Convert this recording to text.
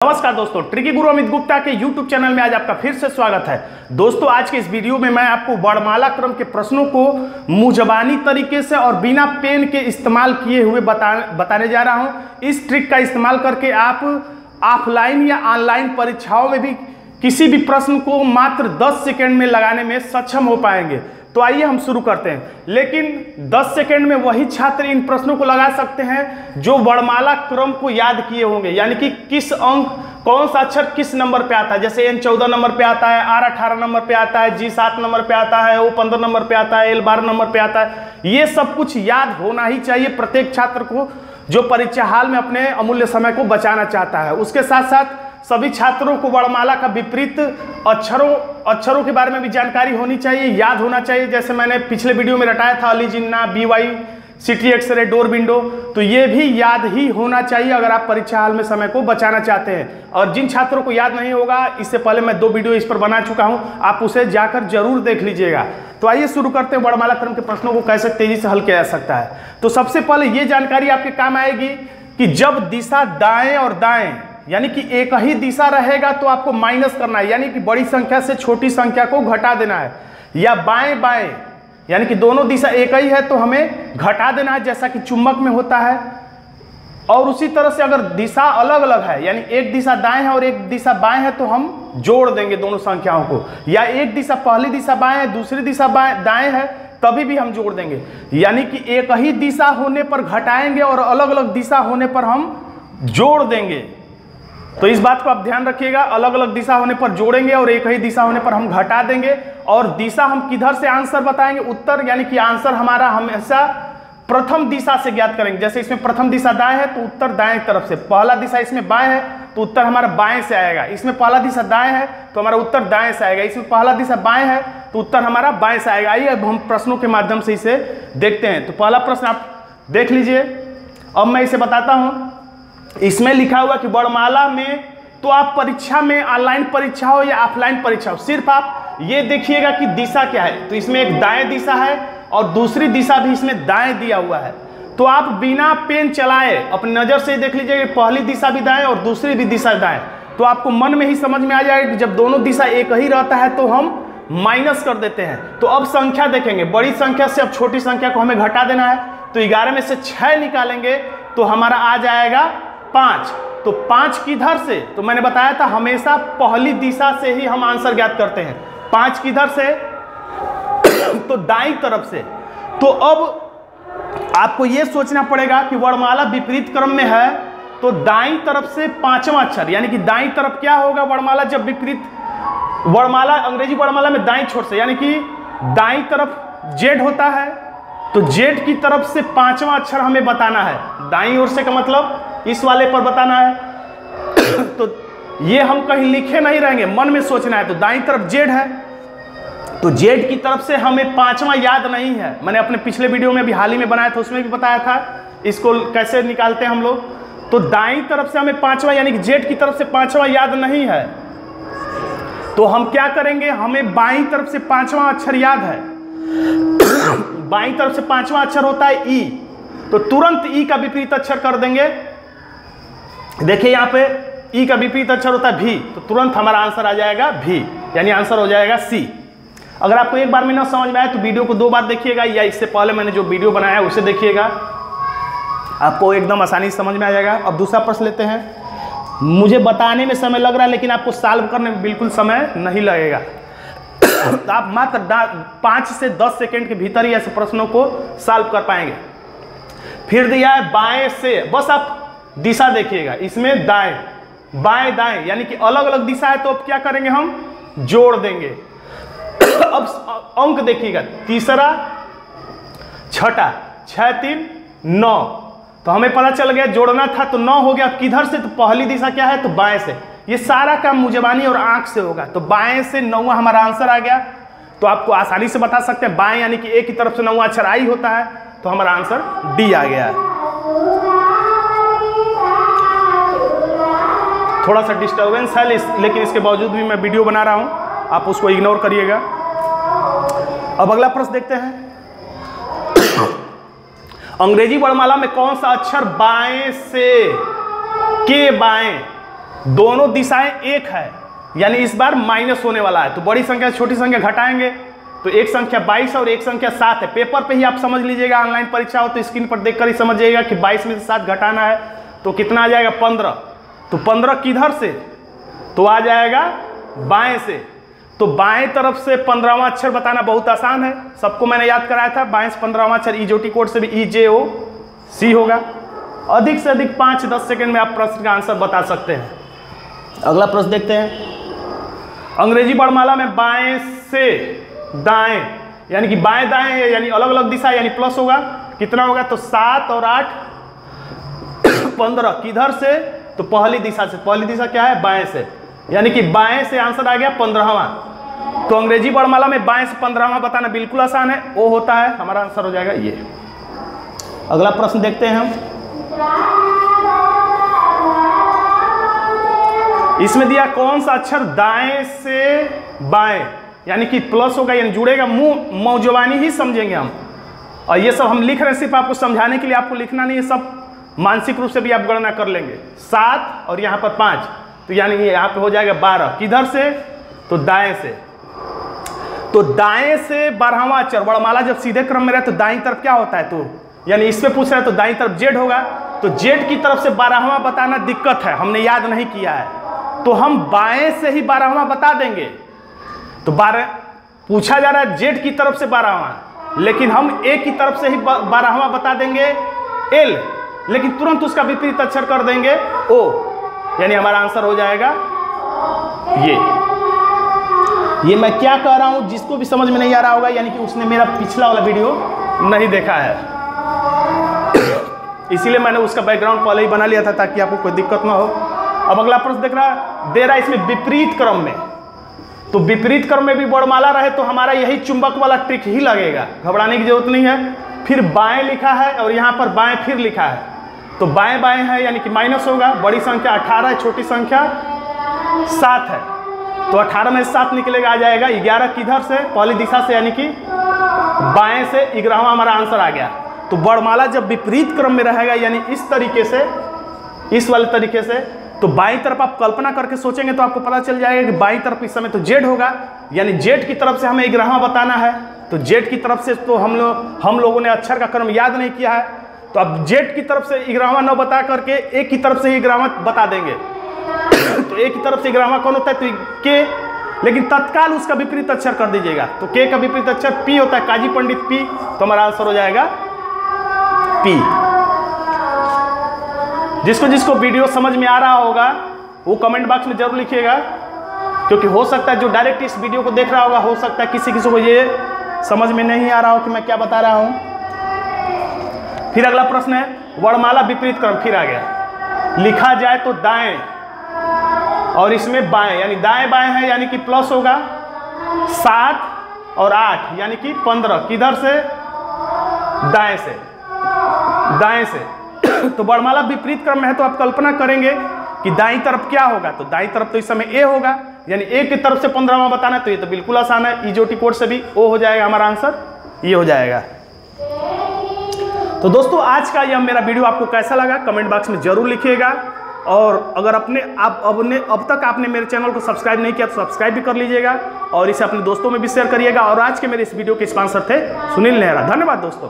नमस्कार दोस्तों, ट्रिकी गुरु अमित गुप्ता के YouTube चैनल में आज आपका फिर से स्वागत है। दोस्तों, आज के इस वीडियो में मैं आपको वर्णमाला क्रम के प्रश्नों को मुंहजबानी तरीके से और बिना पेन के इस्तेमाल किए हुए बताने जा रहा हूं। इस ट्रिक का इस्तेमाल करके आप ऑफलाइन या ऑनलाइन परीक्षाओं में भी किसी भी प्रश्न को मात्र 10 सेकेंड में लगाने में सक्षम हो पाएंगे। तो आइए हम शुरू करते हैं। लेकिन 10 सेकेंड में वही छात्र इन प्रश्नों को लगा सकते हैं जो वर्णमाला क्रम को याद किए होंगे, यानी कि किस अंक कौन सा अक्षर किस नंबर पे आता है। जैसे N 14 नंबर पे आता है, R 18 नंबर पे आता है, G 7 नंबर पे आता है, O 15 नंबर पे आता है, L 12 नंबर पे आता है। ये सब कुछ याद होना ही चाहिए प्रत्येक छात्र को जो परीक्षा हाल में अपने अमूल्य समय को बचाना चाहता है। उसके साथ साथ सभी छात्रों को वर्णमाला का विपरीत अक्षरों के बारे में भी जानकारी होनी चाहिए, याद होना चाहिए। जैसे मैंने पिछले वीडियो में रटाया था Ali Jinnah, BY, city x ray, door window, तो ये भी याद ही होना चाहिए अगर आप परीक्षा हाल में समय को बचाना चाहते हैं। और जिन छात्रों को याद नहीं होगा, इससे पहले मैं 2 वीडियो इस पर बना चुका हूं, आप उसे जाकर जरूर देख लीजिएगा। तो आइए शुरू करते हैं वर्णमाला क्रम के प्रश्नों को कैसे तेजी से हल किया जा सकता है। तो सबसे पहले ये जानकारी आपके काम आएगी कि जब दिशा दाएं और दाएं यानी कि एक ही दिशा रहेगा तो आपको माइनस करना है, यानी कि बड़ी संख्या से छोटी संख्या को घटा देना है। या बाएं बाएं यानी कि दोनों दिशा एक ही है तो हमें घटा देना है, जैसा कि चुंबक में होता है। और उसी तरह से अगर दिशा अलग अलग है, यानी एक दिशा दाएं है और एक दिशा बाएं है, तो हम जोड़ देंगे दोनों संख्याओं को। या एक दिशा पहली दिशा बाएं है, दूसरी दिशा दाएं है, तभी भी हम जोड़ देंगे। यानी कि एक ही दिशा होने पर घटाएंगे और अलग अलग दिशा होने पर हम जोड़ देंगे। तो इस बात को आप ध्यान रखिएगा, अलग अलग दिशा होने पर जोड़ेंगे और एक ही दिशा होने पर हम घटा देंगे। और दिशा हम किधर से आंसर बताएंगे, उत्तर, यानी कि आंसर हमारा हमेशा प्रथम दिशा से ज्ञात करेंगे। जैसे इसमें प्रथम दिशा दाएं है तो उत्तर दाएं तरफ से, पहला दिशा इसमें बाएं है तो उत्तर हमारा बाएं से आएगा। इसमें पहला दिशा दाएं है तो हमारा उत्तर दाएं से आएगा। इसमें पहला दिशा बाएं है तो उत्तर हमारा बाएं से आएगा। आइए अब हम प्रश्नों के माध्यम से इसे देखते हैं। तो पहला प्रश्न आप देख लीजिए, अब मैं इसे बताता हूं। इसमें लिखा हुआ कि वर्णमाला में तो आप परीक्षा में ऑनलाइन परीक्षा हो या ऑफलाइन परीक्षा हो, सिर्फ आप ये देखिएगा कि दिशा क्या है। तो इसमें एक दाएं दिशा है और दूसरी दिशा भी इसमें दाएं दिया हुआ है। तो आप बिना पेन चलाए अपनी नजर से देख लीजिएगा कि पहली दिशा भी दाएं और दूसरी भी दिशा दाएं। तो आपको मन में ही समझ में आ जाएगा कि जब दोनों दिशा एक ही रहता है तो हम माइनस कर देते हैं। तो अब संख्या देखेंगे, बड़ी संख्या से अब छोटी संख्या को हमें घटा देना है। तो 11 में से 6 निकालेंगे तो हमारा आ जाएगा 5। तो 5 किधर से, तो मैंने बताया था हमेशा पहली दिशा से ही हम आंसर ज्ञात करते हैं। 5 किधर से, तो दाईं तरफ से। तो अब आपको यह सोचना पड़ेगा कि वर्णमाला विपरीत क्रम में है तो दाईं तरफ से 5वां अक्षर, यानी कि दाईं तरफ क्या होगा वर्णमाला जब विपरीत, वर्णमाला अंग्रेजी वर्णमाला में दाईं छोर से, यानी कि दाईं तरफ जेड होता है तो जेड की तरफ से 5वां अक्षर हमें बताना है। दाईं ओर से का मतलब इस वाले पर बताना है। तो ये हम कहीं लिखे नहीं रहेंगे, मन में सोचना है। तो दाईं तरफ जेड है तो जेड की तरफ से हमें 5वां याद नहीं है। मैंने अपने पिछले वीडियो में भी हाल ही में बनाया था, उसमें भी बताया था इसको कैसे निकालते हैं हम लोग। तो दाईं तरफ से हमें 5वां, यानी कि जेड की तरफ से 5वां याद नहीं है तो हम क्या करेंगे, हमें बाईं तरफ से 5वां अक्षर याद है। बाईं तरफ से 5वां अक्षर होता है ई, तो तुरंत ई का विपरीत अक्षर कर देंगे। देखिए यहाँ पे ई का विपरीत अक्षर होता है भी, तो तुरंत हमारा आंसर आ जाएगा भी, यानी आंसर हो जाएगा सी। अगर आपको एक बार में ना समझ में आए तो वीडियो को 2 बार देखिएगा, या इससे पहले मैंने जो वीडियो बनाया है उसे देखिएगा, आपको एकदम आसानी से समझ में आ जाएगा। अब दूसरा प्रश्न लेते हैं। मुझे बताने में समय लग रहा है लेकिन आपको सॉल्व करने में बिल्कुल समय नहीं लगेगा। तो आप मात्र 5 से 10 सेकेंड के भीतर ही ऐसे प्रश्नों को सॉल्व कर पाएंगे। फिर दिया है बाएं से, बस आप दिशा देखिएगा, इसमें दाएं बाएं दाएं, यानी कि अलग अलग दिशा है तो अब क्या करेंगे, हम जोड़ देंगे। अब अंक देखिएगा, तीसरा छठा, 6 3 9, तो हमें पता चल गया जोड़ना था तो 9 हो गया। अब किधर से, तो पहली दिशा क्या है, तो बाएं से। ये सारा काम मुंहजबानी और आंख से होगा। तो बाएं से 9वां हमारा आंसर आ गया। तो आपको आसानी से बता सकते हैं, बाएं यानी कि एक की तरफ से 9वां अक्षर आई होता है, तो हमारा आंसर डी आ गया। थोड़ा सा डिस्टर्बेंस है लेकिन इसके बावजूद भी मैं वीडियो बना रहा हूं, आप उसको इग्नोर करिएगा। अब अगला प्रश्न देखते हैं। अंग्रेजी वर्णमाला में कौन सा अक्षर बाएं से के बाएं दोनों दिशाएं एक है, यानी इस बार माइनस होने वाला है। तो बड़ी संख्या छोटी संख्या घटाएंगे तो एक संख्या 22 और एक संख्या 7 है। पेपर पे ही आप समझ लीजिएगा, ऑनलाइन परीक्षा हो तो स्क्रीन पर देखकर ही समझिएगा कि 22 में से 7 घटाना है तो कितना आ जाएगा 15। तो 15 किधर से, तो आ जाएगा बाएं से। तो बाएं तरफ से 15वां अक्षर बताना बहुत आसान है, सबको मैंने याद कराया था। बाएं से 15वां अक्षर EJOT कोड से भी EJOC होगा। अधिक से अधिक 5-10 सेकंड में आप प्रश्न का आंसर बता सकते हैं। अगला प्रश्न देखते हैं। अंग्रेजी वर्णमाला में बाएं से दाएं यानी कि बाएं दाएं यानी अलग अलग दिशा यानी प्लस होगा। कितना होगा, तो 7 और 8 15 किधर से, तो पहली दिशा से। पहली दिशा क्या है, बाएं से, यानी कि बाएं से आंसर आ गया 15वां। तो अंग्रेजी वर्णमाला में बाएं से 15वां बताना बिल्कुल आसान है, वो होता है, हमारा आंसर हो जाएगा ये। अगला प्रश्न देखते हैं हम। इसमें दिया कौन सा अक्षर दाएं से बाएं यानी कि प्लस होगा यानी जुड़ेगा, मुंह मौजवानी ही समझेंगे हम। और ये सब हम लिख रहे हैं सिर्फ आपको समझाने के लिए, आपको लिखना नहीं है, सब मानसिक रूप से भी आप गणना कर लेंगे। 7 और यहाँ पर 5 तो यानी यहाँ पे हो जाएगा 12। किधर से, तो दाएं से। तो दाएं से 12वां अक्षर वर्णमाला जब सीधे क्रम में रहे तो दाईं तरफ क्या होता है, तो यानी इस पे पूछ रहा है तो दाईं तरफ जेड होगा। तो जेड की तरफ से 12वां बताना दिक्कत है, हमने याद नहीं किया है, तो हम बाएं से ही 12वां बता देंगे। तो 12 पूछा जा रहा है जेड की तरफ से 12वां, लेकिन हम ए की तरफ से ही 12वां बता देंगे एल, लेकिन तुरंत उसका विपरीत अक्षर कर देंगे ओ, यानी हमारा आंसर हो जाएगा ये मैं क्या कह रहा हूं, जिसको भी समझ में नहीं आ रहा होगा यानी कि उसने मेरा पिछला वाला वीडियो नहीं देखा है, इसीलिए मैंने उसका बैकग्राउंड पहले ही बना लिया था ताकि आपको कोई दिक्कत ना हो। अब अगला प्रश्न दे रहा है इसमें विपरीत क्रम में। तो विपरीत क्रम में भी वर्णमाला रहे तो हमारा यही चुंबक वाला ट्रिक ही लगेगा, घबराने की जरूरत नहीं है। फिर बाएं लिखा है और यहाँ पर बाएं फिर लिखा है, तो बाएं बाएं है यानी कि माइनस होगा। बड़ी संख्या 18 है, छोटी संख्या 7 है, तो 18 में 7 निकलेगा, आ जाएगा 11। किधर से, पहली दिशा से, यानी कि बाएं से 11वां हमारा आंसर आ गया। तो वर्णमाला जब विपरीत क्रम में रहेगा यानी इस तरीके से, इस वाले तरीके से, तो बाईं तरफ आप कल्पना करके सोचेंगे तो आपको पता चल जाएगा कि बाईं तरफ इस समय तो जेड होगा, यानी जेड की तरफ से हमें 11वां बताना है। तो जेड की तरफ से तो हम लोगों ने अक्षर का क्रम याद नहीं किया है, तो अब जेड की तरफ से 11वां न बता करके ए की तरफ से ही 11वां बता देंगे। तो ए की तरफ से 11वां कौन होता है, तो के, लेकिन तत्काल उसका विपरीत अक्षर कर दीजिएगा। तो के का विपरीत अक्षर पी होता है, काजी पंडित पी, तो हमारा आंसर हो जाएगा पी। जिसको जिसको वीडियो समझ में आ रहा होगा वो कमेंट बॉक्स में जरूर लिखिएगा, क्योंकि हो सकता है जो डायरेक्ट इस वीडियो को देख रहा होगा, हो सकता है किसी किसी को ये समझ में नहीं आ रहा हो कि मैं क्या बता रहा हूं। फिर अगला प्रश्न है वर्णमाला विपरीत क्रम, फिर आ गया। लिखा जाए तो दाएं और इसमें बाएं, यानी दाएं बाएं है यानी कि प्लस होगा। 7 और 8 यानी कि 15, किधर से, दाएं से, दाएं से। तो वर्णमाला विपरीत क्रम में है तो आप कल्पना करेंगे कि दाईं तरफ क्या होगा, तो दाईं तरफ तो इस समय ए होगा, यानी ए की तरफ से 15वां बताना है, तो ये तो बिल्कुल आसान है, EJOT कोड से भी ओ हो जाएगा, हमारा आंसर ये हो जाएगा। तो दोस्तों आज का यह मेरा वीडियो आपको कैसा लगा कमेंट बॉक्स में जरूर लिखिएगा, और अगर अब तक आपने मेरे चैनल को सब्सक्राइब नहीं किया तो सब्सक्राइब भी कर लीजिएगा, और इसे अपने दोस्तों में भी शेयर करिएगा। और आज के मेरे इस वीडियो के स्पॉन्सर थे सुनील नेहरा। धन्यवाद दोस्तों।